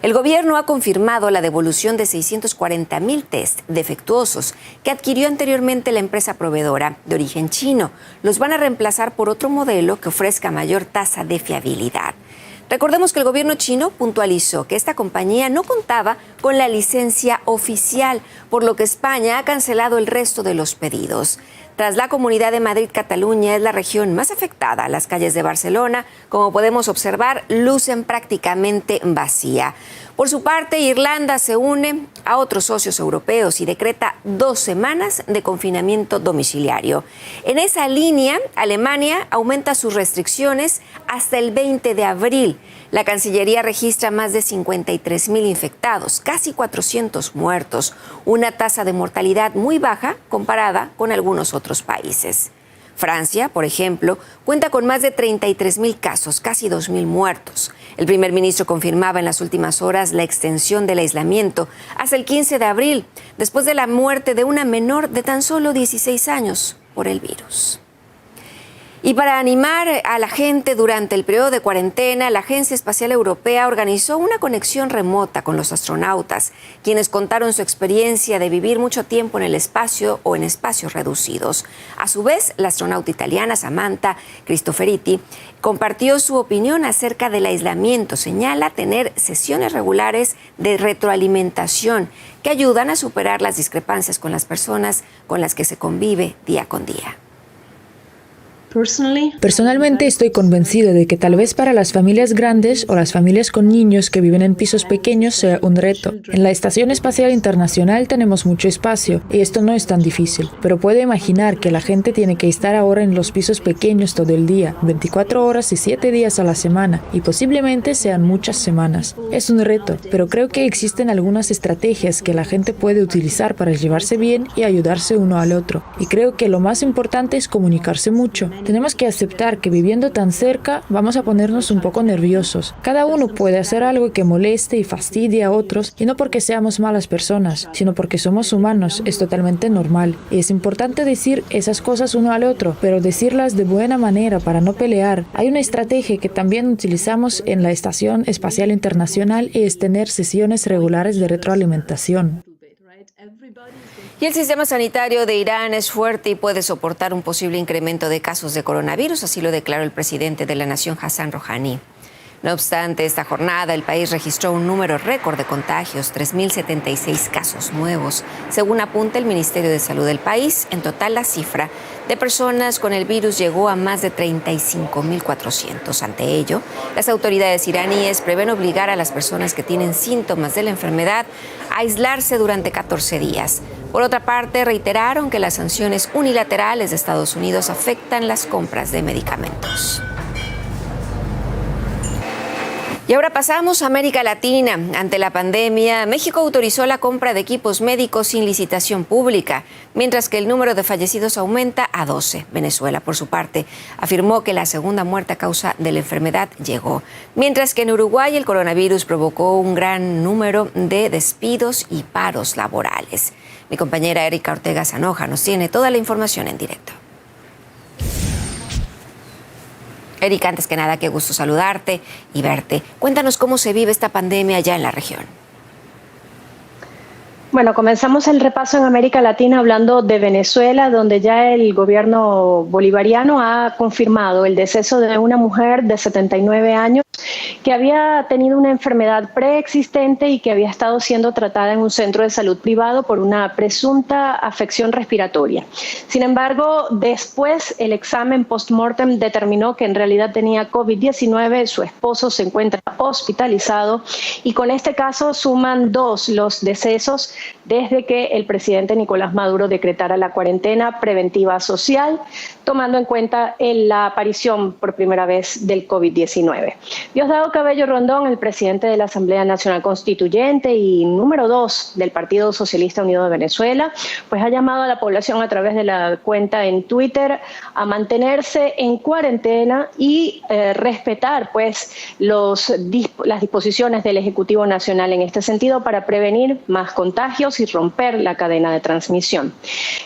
El gobierno ha confirmado la devolución de 640,000 test defectuosos que adquirió anteriormente la empresa proveedora de origen chino. Los van a reemplazar por otro modelo que ofrezca mayor tasa de fiabilidad. Recordemos que el gobierno chino puntualizó que esta compañía no contaba con la licencia oficial, por lo que España ha cancelado el resto de los pedidos. Tras la Comunidad de Madrid, Cataluña es la región más afectada. Las calles de Barcelona, como podemos observar, lucen prácticamente vacía. Por su parte, Irlanda se une a otros socios europeos y decreta 2 semanas de confinamiento domiciliario. En esa línea, Alemania aumenta sus restricciones hasta el 20 de abril. La Cancillería registra más de 53,000 infectados, casi 400 muertos, una tasa de mortalidad muy baja comparada con algunos otros países. Francia, por ejemplo, cuenta con más de 33,000 casos, casi 2,000 muertos. El primer ministro confirmaba en las últimas horas la extensión del aislamiento hasta el 15 de abril, después de la muerte de una menor de tan solo 16 años por el virus. Y para animar a la gente durante el periodo de cuarentena, la Agencia Espacial Europea organizó una conexión remota con los astronautas, quienes contaron su experiencia de vivir mucho tiempo en el espacio o en espacios reducidos. A su vez, la astronauta italiana Samantha Cristoforetti compartió su opinión acerca del aislamiento. Señala tener sesiones regulares de retroalimentación que ayudan a superar las discrepancias con las personas con las que se convive día con día. Personalmente estoy convencida de que tal vez para las familias grandes o las familias con niños que viven en pisos pequeños sea un reto. En la Estación Espacial Internacional tenemos mucho espacio y esto no es tan difícil, pero puedo imaginar que la gente tiene que estar ahora en los pisos pequeños todo el día, 24 horas y 7 días a la semana, y posiblemente sean muchas semanas. Es un reto, pero creo que existen algunas estrategias que la gente puede utilizar para llevarse bien y ayudarse uno al otro. Y creo que lo más importante es comunicarse mucho. Tenemos que aceptar que viviendo tan cerca vamos a ponernos un poco nerviosos. Cada uno puede hacer algo que moleste y fastidie a otros, y no porque seamos malas personas, sino porque somos humanos. Es totalmente normal. Y es importante decir esas cosas uno al otro, pero decirlas de buena manera para no pelear. Hay una estrategia que también utilizamos en la Estación Espacial Internacional y es tener sesiones regulares de retroalimentación. Y el sistema sanitario de Irán es fuerte y puede soportar un posible incremento de casos de coronavirus, así lo declaró el presidente de la nación, Hassan Rouhani. No obstante, esta jornada el país registró un número récord de contagios, 3,076 casos nuevos. Según apunta el Ministerio de Salud del país, en total la cifra de personas con el virus llegó a más de 35,400. Ante ello, las autoridades iraníes prevén obligar a las personas que tienen síntomas de la enfermedad a aislarse durante 14 días. Por otra parte, reiteraron que las sanciones unilaterales de Estados Unidos afectan las compras de medicamentos. Y ahora pasamos a América Latina. Ante la pandemia, México autorizó la compra de equipos médicos sin licitación pública, mientras que el número de fallecidos aumenta a 12. Venezuela, por su parte, afirmó que la segunda muerte a causa de la enfermedad llegó, mientras que en Uruguay el coronavirus provocó un gran número de despidos y paros laborales. Mi compañera Erika Ortega Sanoja nos tiene toda la información en directo. Erika, antes que nada, qué gusto saludarte y verte. Cuéntanos cómo se vive esta pandemia allá en la región. Bueno, comenzamos el repaso en América Latina hablando de Venezuela, donde ya el gobierno bolivariano ha confirmado el deceso de una mujer de 79 años que había tenido una enfermedad preexistente y que había estado siendo tratada en un centro de salud privado por una presunta afección respiratoria. Sin embargo, después el examen post-mortem determinó que en realidad tenía COVID-19, su esposo se encuentra hospitalizado y con este caso suman 2 los decesos desde que el presidente Nicolás Maduro decretara la cuarentena preventiva social, tomando en cuenta la aparición por primera vez del COVID-19. Diosdado Cabello Rondón, el presidente de la Asamblea Nacional Constituyente y número 2 del Partido Socialista Unido de Venezuela, pues ha llamado a la población a través de la cuenta en Twitter a mantenerse en cuarentena y respetar pues las disposiciones del Ejecutivo Nacional en este sentido para prevenir más contagios y romper la cadena de transmisión.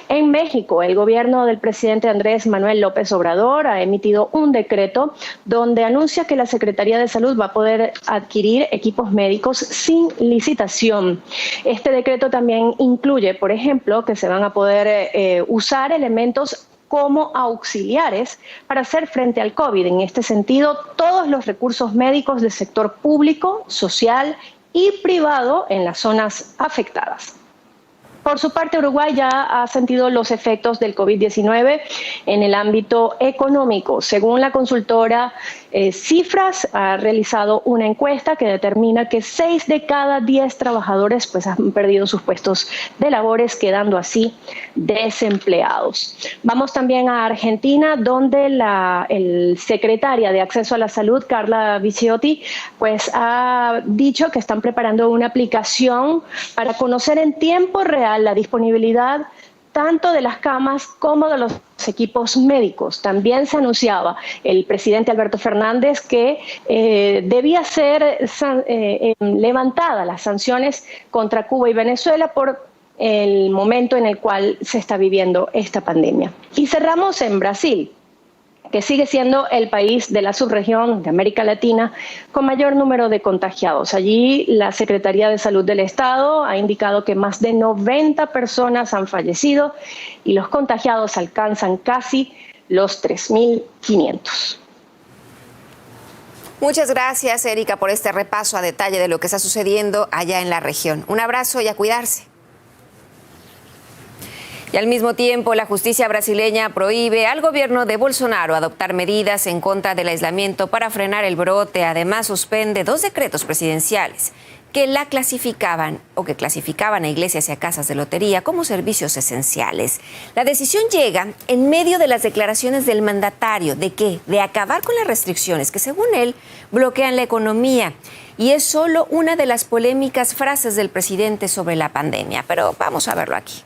En México, el gobierno del presidente Andrés Manuel López Obrador ha emitido un decreto donde anuncia que la Secretaría de Salud va a poder adquirir equipos médicos sin licitación. Este decreto también incluye, por ejemplo, que se van a poder usar elementos como auxiliares para hacer frente al COVID. En este sentido, todos los recursos médicos del sector público, social y privado en las zonas afectadas. Por su parte, Uruguay ya ha sentido los efectos del COVID-19 en el ámbito económico. Según la consultora Cifras, ha realizado una encuesta que determina que 6 de cada 10 trabajadores pues, han perdido sus puestos de labores, quedando así desempleados. Vamos también a Argentina, donde el secretaria de Acceso a la Salud, Carla Bicciotti, pues, ha dicho que están preparando una aplicación para conocer en tiempo real la disponibilidad tanto de las camas como de los equipos médicos. También se anunciaba el presidente Alberto Fernández que debía ser levantadas las sanciones contra Cuba y Venezuela por el momento en el cual se está viviendo esta pandemia. Y cerramos en Brasil, que sigue siendo el país de la subregión de América Latina con mayor número de contagiados. Allí la Secretaría de Salud del Estado ha indicado que más de 90 personas han fallecido y los contagiados alcanzan casi los 3.500. Muchas gracias, Erika, por este repaso a detalle de lo que está sucediendo allá en la región. Un abrazo y a cuidarse. Y al mismo tiempo, la justicia brasileña prohíbe al gobierno de Bolsonaro adoptar medidas en contra del aislamiento para frenar el brote. Además, suspende 2 decretos presidenciales que clasificaban a iglesias y a casas de lotería como servicios esenciales. La decisión llega en medio de las declaraciones del mandatario de acabar con las restricciones que, según él, bloquean la economía. Y es solo una de las polémicas frases del presidente sobre la pandemia. Pero vamos a verlo aquí.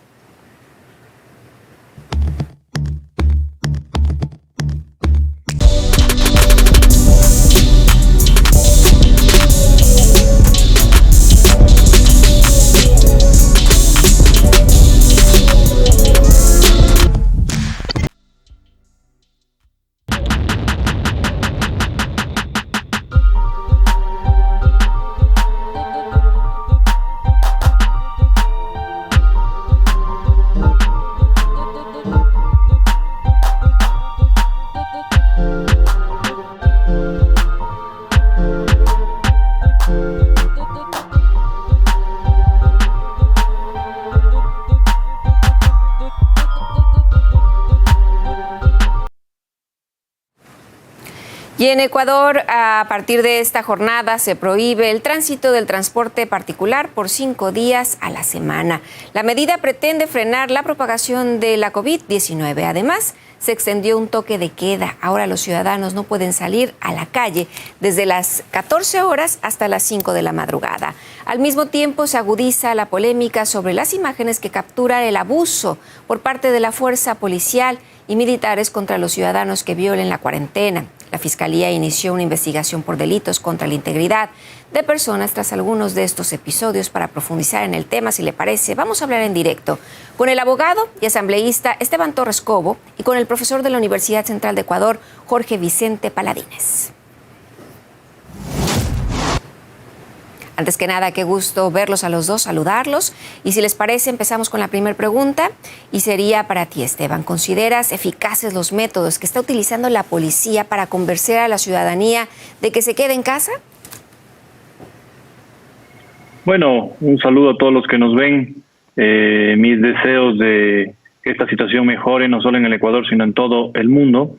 Y en Ecuador, a partir de esta jornada, se prohíbe el tránsito del transporte particular por 5 días a la semana. La medida pretende frenar la propagación de la COVID-19. Además, se extendió un toque de queda. Ahora los ciudadanos no pueden salir a la calle desde las 14 horas hasta las 5 de la madrugada. Al mismo tiempo, se agudiza la polémica sobre las imágenes que capturan el abuso por parte de la fuerza policial y militares contra los ciudadanos que violen la cuarentena. La Fiscalía inició una investigación por delitos contra la integridad de personas tras algunos de estos episodios. Para profundizar en el tema, si le parece, vamos a hablar en directo con el abogado y asambleísta Esteban Torres Cobo y con el profesor de la Universidad Central de Ecuador, Jorge Vicente Paladines. Antes que nada, qué gusto verlos a los dos, saludarlos. Y si les parece, empezamos con la primera pregunta y sería para ti, Esteban. ¿Consideras eficaces los métodos que está utilizando la policía para convencer a la ciudadanía de que se quede en casa? Bueno, un saludo a todos los que nos ven. Mis deseos de que esta situación mejore, no solo en el Ecuador, sino en todo el mundo.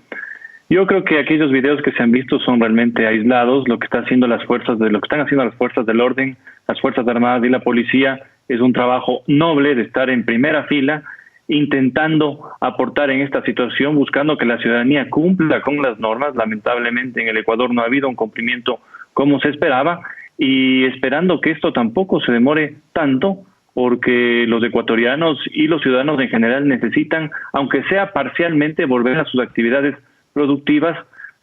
Yo creo que aquellos videos que se han visto son realmente aislados. Lo que están haciendo las fuerzas del orden, las Fuerzas Armadas y la policía es un trabajo noble de estar en primera fila, intentando aportar en esta situación, buscando que la ciudadanía cumpla con las normas. Lamentablemente en el Ecuador no ha habido un cumplimiento como se esperaba y esperando que esto tampoco se demore tanto, porque los ecuatorianos y los ciudadanos en general necesitan, aunque sea parcialmente, volver a sus actividades productivas,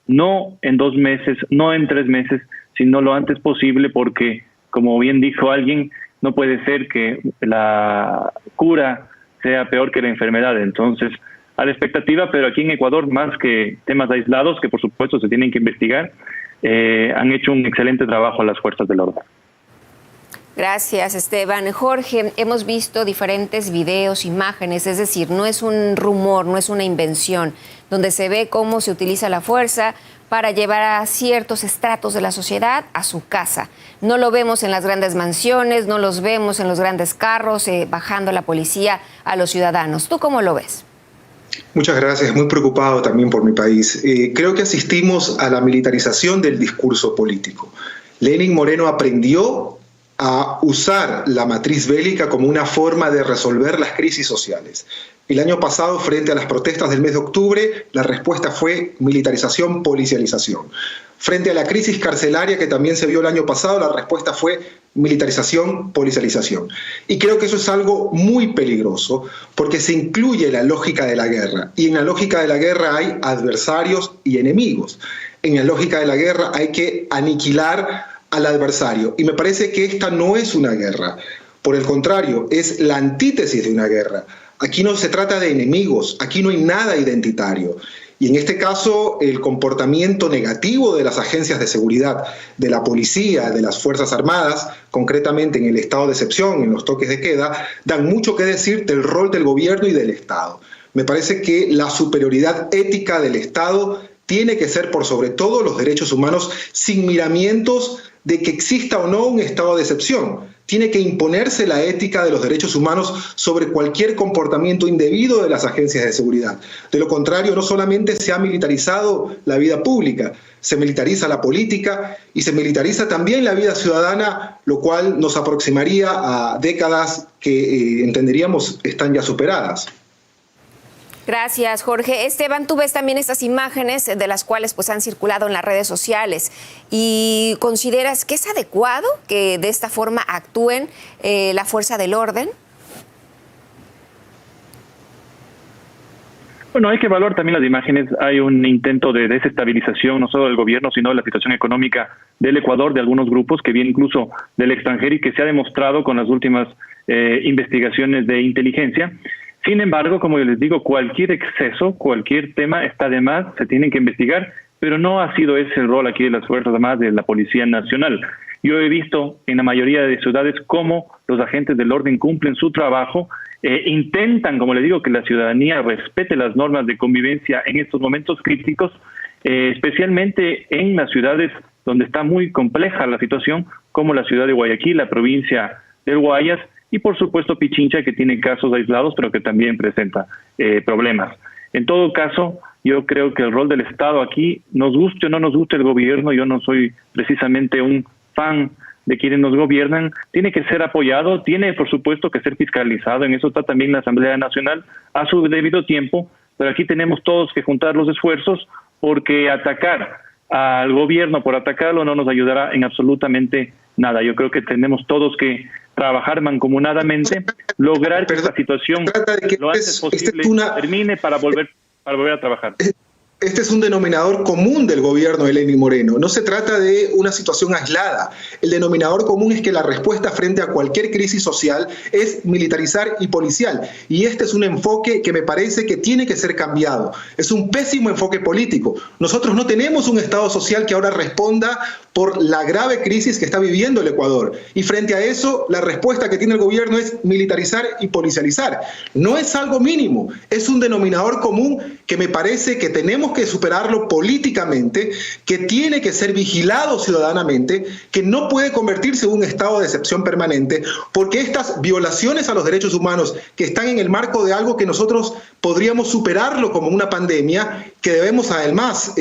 no en 2 meses, no en 3 meses, sino lo antes posible, porque, como bien dijo alguien, no puede ser que la cura sea peor que la enfermedad. Entonces, a la expectativa, pero aquí en Ecuador, más que temas aislados, que por supuesto se tienen que investigar, han hecho un excelente trabajo las fuerzas del orden. Gracias, Esteban. Jorge, hemos visto diferentes videos, imágenes, es decir, no es un rumor, no es una invención, donde se ve cómo se utiliza la fuerza para llevar a ciertos estratos de la sociedad a su casa. No lo vemos en las grandes mansiones, no los vemos en los grandes carros, bajando la policía a los ciudadanos. ¿Tú cómo lo ves? Muchas gracias, muy preocupado también por mi país. Creo que asistimos a la militarización del discurso político. Lenín Moreno aprendió a usar la matriz bélica como una forma de resolver las crisis sociales. El año pasado, frente a las protestas del mes de octubre, la respuesta fue militarización, policialización. Frente a la crisis carcelaria que también se vio el año pasado, la respuesta fue militarización, policialización. Y creo que eso es algo muy peligroso porque se incluye la lógica de la guerra. Y en la lógica de la guerra hay adversarios y enemigos. En la lógica de la guerra hay que aniquilar al adversario. Y me parece que esta no es una guerra. Por el contrario, es la antítesis de una guerra. Aquí no se trata de enemigos, aquí no hay nada identitario. Y en este caso, el comportamiento negativo de las agencias de seguridad, de la policía, de las Fuerzas Armadas, concretamente en el estado de excepción, en los toques de queda, dan mucho que decir del rol del gobierno y del Estado. Me parece que la superioridad ética del Estado tiene que ser por sobre todo los derechos humanos, sin miramientos de que exista o no un estado de excepción. Tiene que imponerse la ética de los derechos humanos sobre cualquier comportamiento indebido de las agencias de seguridad. De lo contrario, no solamente se ha militarizado la vida pública, se militariza la política y se militariza también la vida ciudadana, lo cual nos aproximaría a décadas que entenderíamos están ya superadas. Gracias, Jorge. Esteban, tú ves también estas imágenes de las cuales pues han circulado en las redes sociales y ¿consideras que es adecuado que de esta forma actúen la fuerza del orden? Bueno, hay que evaluar también las imágenes. Hay un intento de desestabilización no solo del gobierno, sino de la situación económica del Ecuador, de algunos grupos que vienen incluso del extranjero y que se ha demostrado con las últimas investigaciones de inteligencia. Sin embargo, como yo les digo, cualquier exceso, cualquier tema está de más, se tiene que investigar, pero no ha sido ese el rol aquí de las Fuerzas Armadas, de la Policía Nacional. Yo he visto en la mayoría de ciudades cómo los agentes del orden cumplen su trabajo, intentan, como les digo, que la ciudadanía respete las normas de convivencia en estos momentos críticos, especialmente en las ciudades donde está muy compleja la situación, como la ciudad de Guayaquil, la provincia del Guayas, y por supuesto Pichincha, que tiene casos aislados, pero que también presenta problemas. En todo caso, yo creo que el rol del Estado aquí, nos guste o no nos guste el gobierno, yo no soy precisamente un fan de quienes nos gobiernan, tiene que ser apoyado, tiene por supuesto que ser fiscalizado, en eso está también la Asamblea Nacional a su debido tiempo, pero aquí tenemos todos que juntar los esfuerzos porque atacar al gobierno por atacarlo no nos ayudará en absolutamente nada. Yo creo que tenemos todos que trabajar mancomunadamente, lograr que esta situación lo antes posible termine para volver a trabajar. Este es un denominador común del gobierno de Lenín Moreno. No se trata de una situación aislada. El denominador común es que la respuesta frente a cualquier crisis social es militarizar y policial. Y este es un enfoque que me parece que tiene que ser cambiado. Es un pésimo enfoque político. Nosotros no tenemos un Estado social que ahora responda por la grave crisis que está viviendo el Ecuador. Y frente a eso, la respuesta que tiene el gobierno es militarizar y policializar. No es algo mínimo, es un denominador común que me parece que tenemos que superarlo políticamente, que tiene que ser vigilado ciudadanamente, que no puede convertirse en un estado de excepción permanente, porque estas violaciones a los derechos humanos que están en el marco de algo que nosotros podríamos superarlo como una pandemia, que debemos además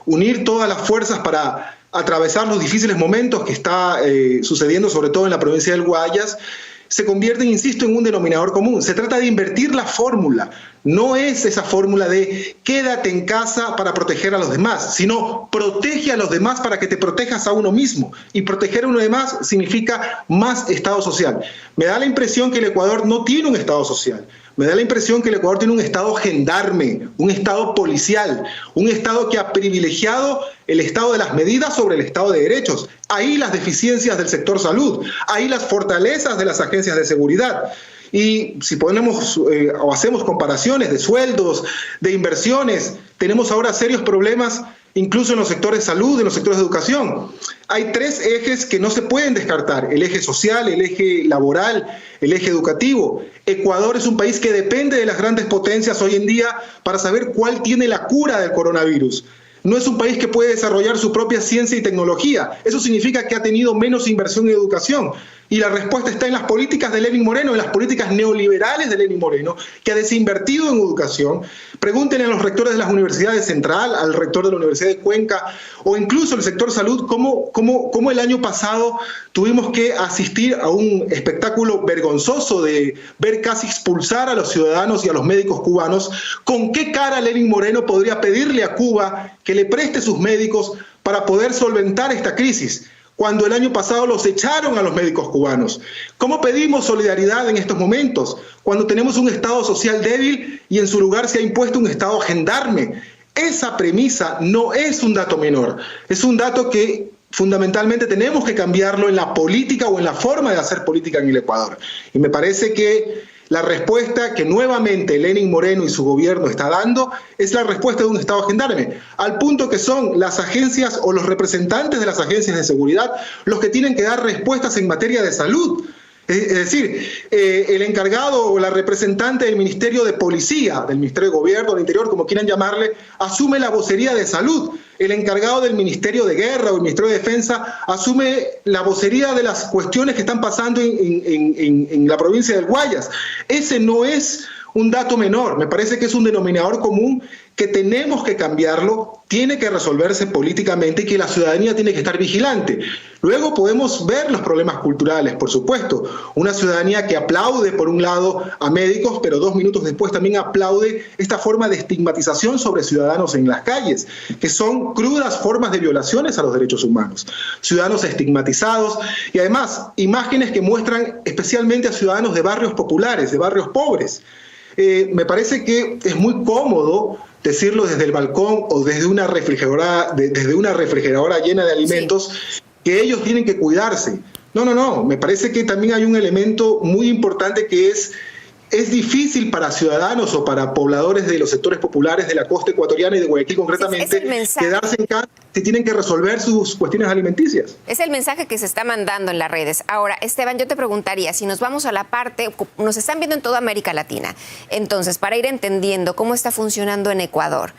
unir todas las fuerzas para atravesar los difíciles momentos que está sucediendo, sobre todo en la provincia del Guayas, se convierten, insisto, en un denominador común. Se trata de invertir la fórmula. no es esa fórmula de quédate en casa para proteger a los demás, sino protege a los demás para que te protejas a uno mismo. Y proteger a uno demás significa más Estado social. Me da la impresión que el Ecuador no tiene un Estado social. Me da la impresión que el Ecuador tiene un Estado gendarme, un Estado policial, un Estado que ha privilegiado el Estado de las medidas sobre el Estado de derechos. Ahí las deficiencias del sector salud, ahí las fortalezas de las agencias de seguridad. Y si ponemos o hacemos comparaciones de sueldos, de inversiones, tenemos ahora serios problemas incluso en los sectores de salud, en los sectores de educación. Hay 3 ejes que no se pueden descartar: el eje social, el eje laboral, el eje educativo. Ecuador es un país que depende de las grandes potencias hoy en día para saber cuál tiene la cura del coronavirus. No es un país que puede desarrollar su propia ciencia y tecnología. Eso significa que ha tenido menos inversión en educación. Y la respuesta está en las políticas de Lenín Moreno, en las políticas neoliberales de Lenín Moreno, que ha desinvertido en educación. Pregúntenle a los rectores de las universidades Central, al rector de la Universidad de Cuenca, o incluso el sector salud, cómo el año pasado tuvimos que asistir a un espectáculo vergonzoso de ver casi expulsar a los ciudadanos y a los médicos cubanos. ¿Con qué cara Lenín Moreno podría pedirle a Cuba que le preste sus médicos para poder solventar esta crisis, cuando el año pasado los echaron a los médicos cubanos? ¿Cómo pedimos solidaridad en estos momentos, cuando tenemos un Estado social débil y en su lugar se ha impuesto un Estado gendarme? Esa premisa no es un dato menor, es un dato que fundamentalmente tenemos que cambiarlo en la política o en la forma de hacer política en el Ecuador. Y me parece que la respuesta que nuevamente Lenín Moreno y su gobierno está dando es la respuesta de un Estado gendarme, al punto que son las agencias o los representantes de las agencias de seguridad los que tienen que dar respuestas en materia de salud. Es decir, el encargado o la representante del Ministerio de Policía, del Ministerio de Gobierno, del Interior, como quieran llamarle, asume la vocería de salud. El encargado del Ministerio de Guerra o el Ministerio de Defensa asume la vocería de las cuestiones que están pasando en la provincia del Guayas. Ese no es un dato menor, me parece que es un denominador común que tenemos que cambiarlo, tiene que resolverse políticamente y que la ciudadanía tiene que estar vigilante. Luego podemos ver los problemas culturales, por supuesto. Una ciudadanía que aplaude, por un lado, a médicos, pero 2 minutos después también aplaude esta forma de estigmatización sobre ciudadanos en las calles, que son crudas formas de violaciones a los derechos humanos. Ciudadanos estigmatizados y además imágenes que muestran especialmente a ciudadanos de barrios populares, de barrios pobres. Me parece que es muy cómodo decirlo desde el balcón o desde una refrigeradora llena de alimentos, sí, que ellos tienen que cuidarse. No, me parece que también hay un elemento muy importante que es difícil para ciudadanos o para pobladores de los sectores populares de la costa ecuatoriana y de Guayaquil concretamente quedarse en casa si tienen que resolver sus cuestiones alimenticias. Es el mensaje que se está mandando en las redes. Ahora, Esteban, yo te preguntaría, si nos vamos a la parte, nos están viendo en toda América Latina, entonces, para ir entendiendo cómo está funcionando en Ecuador,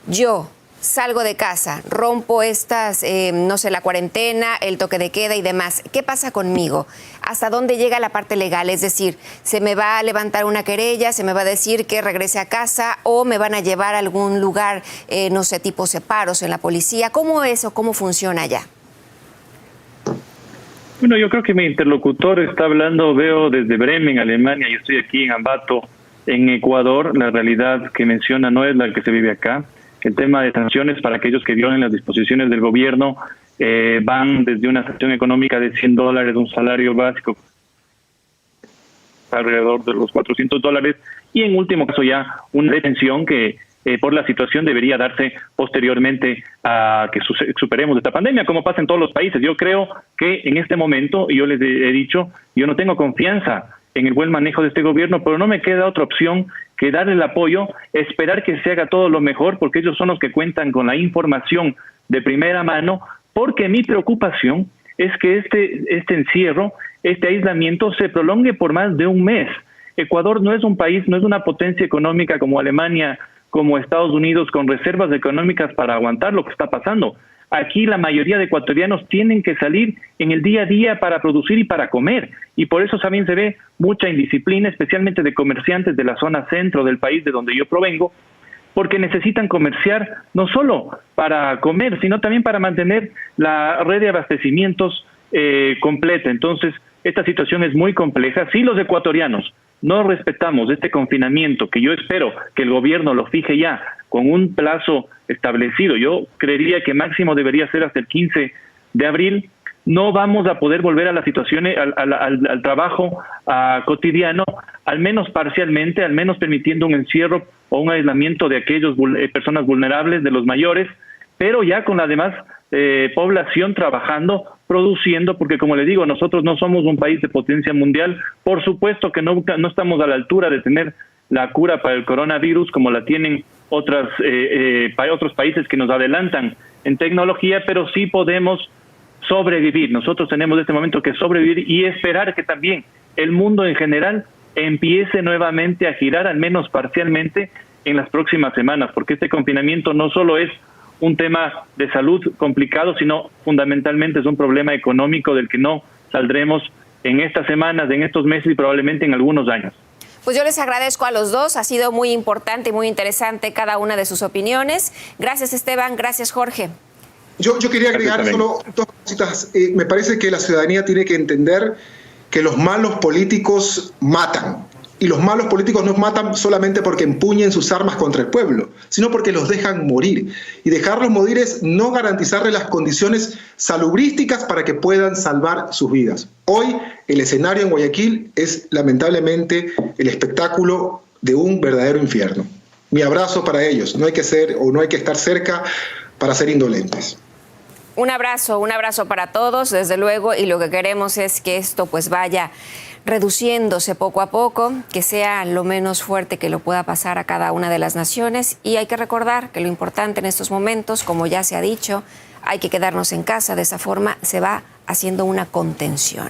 yo salgo de casa, rompo la cuarentena, el toque de queda y demás. ¿Qué pasa conmigo? ¿Hasta dónde llega la parte legal? Es decir, ¿se me va a levantar una querella? ¿Se me va a decir que regrese a casa? ¿O me van a llevar a algún lugar, tipo separos en la policía? ¿Cómo es o cómo funciona allá? Bueno, yo creo que mi interlocutor está hablando, veo desde Bremen, Alemania, yo estoy aquí en Ambato, en Ecuador. La realidad que menciona no es la que se vive acá. El tema de sanciones para aquellos que violen las disposiciones del gobierno van desde una sanción económica de $100, un salario básico alrededor de los $400, y en último caso ya una detención que por la situación debería darse posteriormente a que superemos esta pandemia, como pasa en todos los países. Yo creo que en este momento, y yo les he dicho, yo no tengo confianza en el buen manejo de este gobierno, pero no me queda otra opción que darle el apoyo, esperar que se haga todo lo mejor, porque ellos son los que cuentan con la información de primera mano, porque mi preocupación es que este encierro, este aislamiento se prolongue por más de un mes. Ecuador no es un país, no es una potencia económica como Alemania, como Estados Unidos, con reservas económicas para aguantar lo que está pasando. Aquí la mayoría de ecuatorianos tienen que salir en el día a día para producir y para comer, y por eso también se ve mucha indisciplina, especialmente de comerciantes de la zona centro del país de donde yo provengo, porque necesitan comerciar no solo para comer, sino también para mantener la red de abastecimientos completa. Entonces, esta situación es muy compleja. Sí, los ecuatorianos no respetamos este confinamiento, que yo espero que el gobierno lo fije ya con un plazo establecido, yo creería que máximo debería ser hasta el 15 de abril, no vamos a poder volver a la situación, al trabajo cotidiano, al menos parcialmente, al menos permitiendo un encierro o un aislamiento de aquellas personas vulnerables, de los mayores, pero ya con la demás población trabajando, produciendo, porque como le digo, nosotros no somos un país de potencia mundial, por supuesto que no estamos a la altura de tener la cura para el coronavirus como la tienen otros países que nos adelantan en tecnología, pero sí podemos sobrevivir. Nosotros tenemos en este momento que sobrevivir y esperar que también el mundo en general empiece nuevamente a girar, al menos parcialmente, en las próximas semanas, porque este confinamiento no solo es un tema de salud complicado, sino fundamentalmente es un problema económico del que no saldremos en estas semanas, en estos meses y probablemente en algunos años. Pues yo les agradezco a los dos, ha sido muy importante y muy interesante cada una de sus opiniones. Gracias, Esteban, gracias, Jorge. Yo quería agregar solo dos cositas. Me parece que la ciudadanía tiene que entender que los malos políticos matan. Y los malos políticos no matan solamente porque empuñen sus armas contra el pueblo, sino porque los dejan morir. Y dejarlos morir es no garantizarles las condiciones salubrísticas para que puedan salvar sus vidas. Hoy el escenario en Guayaquil es lamentablemente el espectáculo de un verdadero infierno. Mi abrazo para ellos. No hay que estar cerca para ser indolentes. Un abrazo para todos, desde luego, y lo que queremos es que esto pues vaya reduciéndose poco a poco, que sea lo menos fuerte que lo pueda pasar a cada una de las naciones, y hay que recordar que lo importante en estos momentos, como ya se ha dicho, hay que quedarnos en casa, de esa forma se va haciendo una contención.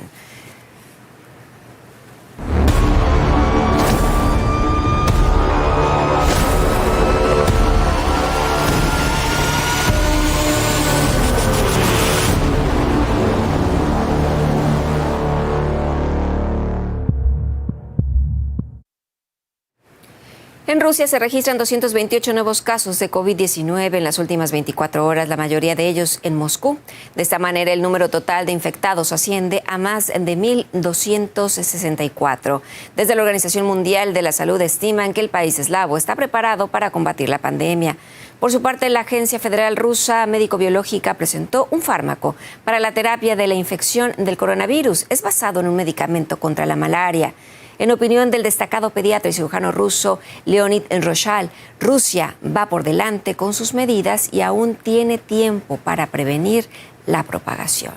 En Rusia se registran 228 nuevos casos de COVID-19 en las últimas 24 horas, la mayoría de ellos en Moscú. De esta manera, el número total de infectados asciende a más de 1.264. Desde la Organización Mundial de la Salud estiman que el país eslavo está preparado para combatir la pandemia. Por su parte, la Agencia Federal Rusa Médico-Biológica presentó un fármaco para la terapia de la infección del coronavirus. Es basado en un medicamento contra la malaria. En opinión del destacado pediatra y cirujano ruso Leonid Roshal, Rusia va por delante con sus medidas y aún tiene tiempo para prevenir la propagación.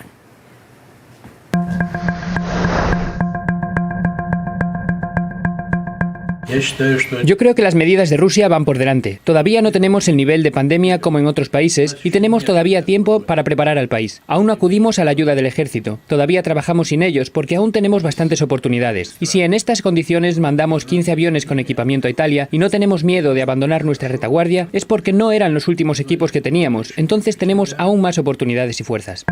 Yo creo que las medidas de Rusia van por delante. Todavía no tenemos el nivel de pandemia como en otros países y tenemos todavía tiempo para preparar al país. Aún no acudimos a la ayuda del ejército. Todavía trabajamos sin ellos porque aún tenemos bastantes oportunidades. Y si en estas condiciones mandamos 15 aviones con equipamiento a Italia y no tenemos miedo de abandonar nuestra retaguardia, es porque no eran los últimos equipos que teníamos. Entonces tenemos aún más oportunidades y fuerzas.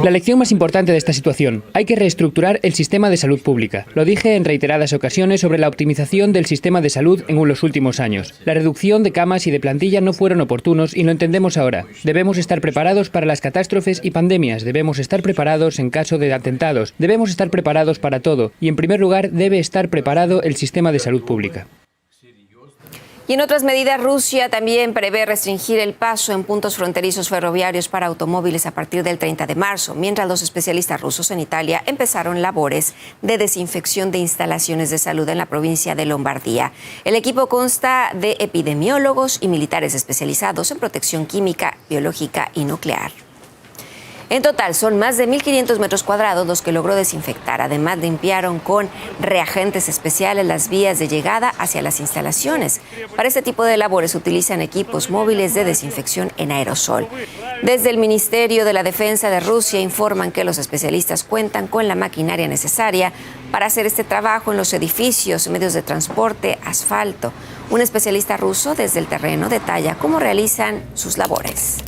La lección más importante de esta situación: hay que reestructurar el sistema de salud pública. Lo dije en reiteradas ocasiones sobre la optimización del sistema de salud en los últimos años. La reducción de camas y de plantilla no fueron oportunos y lo entendemos ahora. Debemos estar preparados para las catástrofes y pandemias. Debemos estar preparados en caso de atentados. Debemos estar preparados para todo. Y en primer lugar, debe estar preparado el sistema de salud pública. Y en otras medidas, Rusia también prevé restringir el paso en puntos fronterizos ferroviarios para automóviles a partir del 30 de marzo, mientras los especialistas rusos en Italia empezaron labores de desinfección de instalaciones de salud en la provincia de Lombardía. El equipo consta de epidemiólogos y militares especializados en protección química, biológica y nuclear. En total, son más de 1.500 metros cuadrados los que logró desinfectar. Además, limpiaron con reagentes especiales las vías de llegada hacia las instalaciones. Para este tipo de labores utilizan equipos móviles de desinfección en aerosol. Desde el Ministerio de la Defensa de Rusia informan que los especialistas cuentan con la maquinaria necesaria para hacer este trabajo en los edificios, medios de transporte, asfalto. Un especialista ruso desde el terreno detalla cómo realizan sus labores.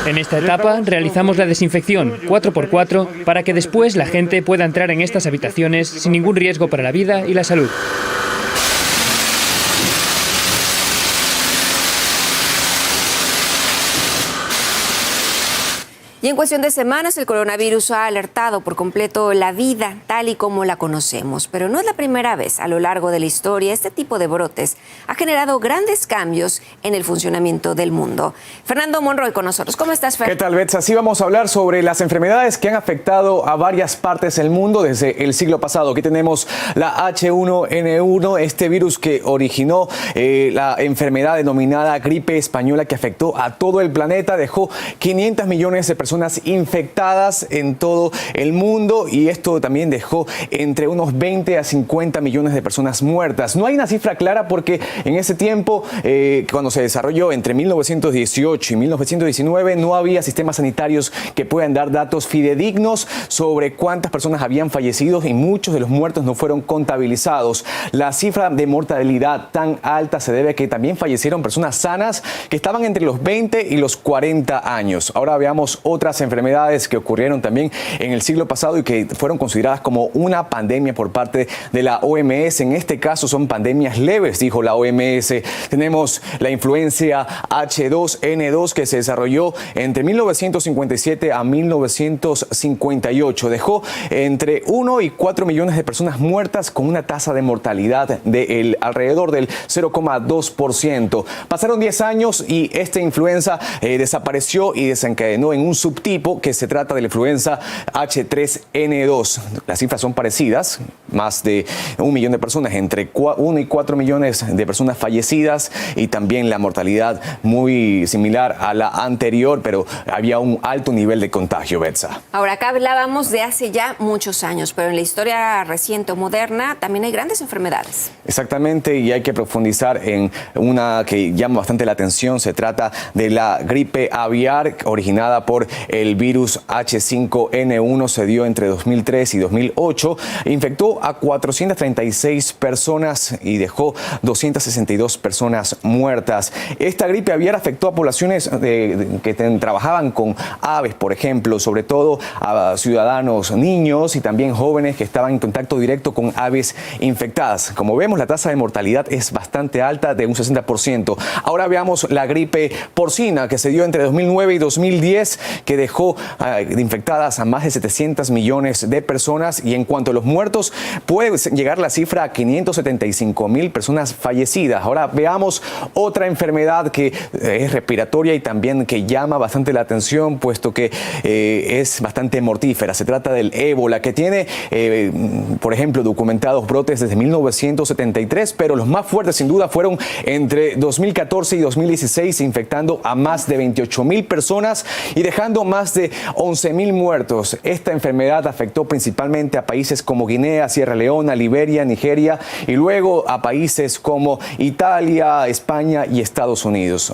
En esta etapa realizamos la desinfección 4x4 para que después la gente pueda entrar en estas habitaciones sin ningún riesgo para la vida y la salud. Y en cuestión de semanas, el coronavirus ha alertado por completo la vida tal y como la conocemos. Pero no es la primera vez a lo largo de la historia. Este tipo de brotes ha generado grandes cambios en el funcionamiento del mundo. Fernando Monroy con nosotros. ¿Cómo estás, Fer? ¿Qué tal, Betsa? Sí, vamos a hablar sobre las enfermedades que han afectado a varias partes del mundo desde el siglo pasado. Aquí tenemos la H1N1, este virus que originó la enfermedad denominada gripe española que afectó a todo el planeta, dejó 500 millones de personas infectadas en todo el mundo y esto también dejó entre unos 20 a 50 millones de personas muertas. No hay una cifra clara porque en ese tiempo, cuando se desarrolló entre 1918 y 1919, no había sistemas sanitarios que puedan dar datos fidedignos sobre cuántas personas habían fallecido y muchos de los muertos no fueron contabilizados. La cifra de mortalidad tan alta se debe a que también fallecieron personas sanas que estaban entre los 20 y los 40 años. Ahora veamos otras enfermedades que ocurrieron también en el siglo pasado y que fueron consideradas como una pandemia por parte de la OMS. En este caso son pandemias leves, dijo la OMS. Tenemos la influencia H2N2 que se desarrolló entre 1957 a 1958. Dejó entre 1 y 4 millones de personas muertas con una tasa de mortalidad de alrededor del 0,2%. Pasaron 10 años y esta influenza desapareció y desencadenó en un subtipo que se trata de la influenza H3N2. Las cifras son parecidas, más de 1 millón de personas, entre 1 y 4 millones de personas fallecidas y también la mortalidad muy similar a la anterior, pero había un alto nivel de contagio, Betsa. Ahora, acá hablábamos de hace ya muchos años, pero en la historia reciente o moderna también hay grandes enfermedades. Exactamente, y hay que profundizar en una que llama bastante la atención. Se trata de la gripe aviar originada por el virus H5N1. Se dio entre 2003 y 2008. Infectó a 436 personas y dejó 262 personas muertas. Esta gripe aviar afectó a poblaciones que trabajaban con aves, por ejemplo, sobre todo a ciudadanos, niños y también jóvenes que estaban en contacto directo con aves infectadas. Como vemos, la tasa de mortalidad es bastante alta, de un 60%. Ahora veamos la gripe porcina que se dio entre 2009 y 2010, que dejó infectadas a más de 700 millones de personas. Y en cuanto a los muertos, puede llegar la cifra a 575,000 personas fallecidas. Ahora veamos otra enfermedad que es respiratoria y también que llama bastante la atención, puesto que es bastante mortífera. Se trata del ébola, que tiene, por ejemplo, documentados brotes desde 1973, pero los más fuertes sin duda fueron entre 2014 y 2016, infectando a más de 28,000 personas y dejando más de 11,000 muertos. Esta enfermedad afectó principalmente a países como Guinea, Sierra Leona, Liberia, Nigeria y luego a países como Italia, España y Estados Unidos.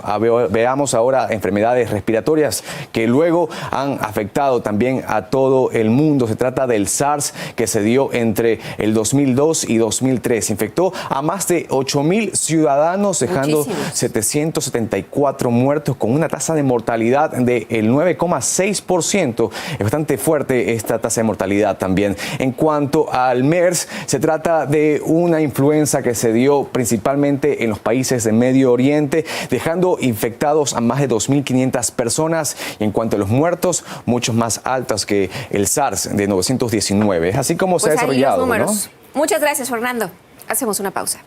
Veamos ahora enfermedades respiratorias que luego han afectado también a todo el mundo. Se trata del SARS, que se dio entre el 2002 y 2003. Infectó a más de 8,000 ciudadanos, dejando 774 muertos con una tasa de mortalidad del 9,6%. Es bastante fuerte esta tasa de mortalidad también. En cuanto al MERS, se trata de una influenza que se dio principalmente en los países de Medio Oriente, dejando infectados a más de 2,500 personas. Y en cuanto a los muertos, muchos más altos que el SARS de 919. Es así como se ha desarrollado, ahí los números. ¿no? Muchas gracias, Fernando. Hacemos una pausa.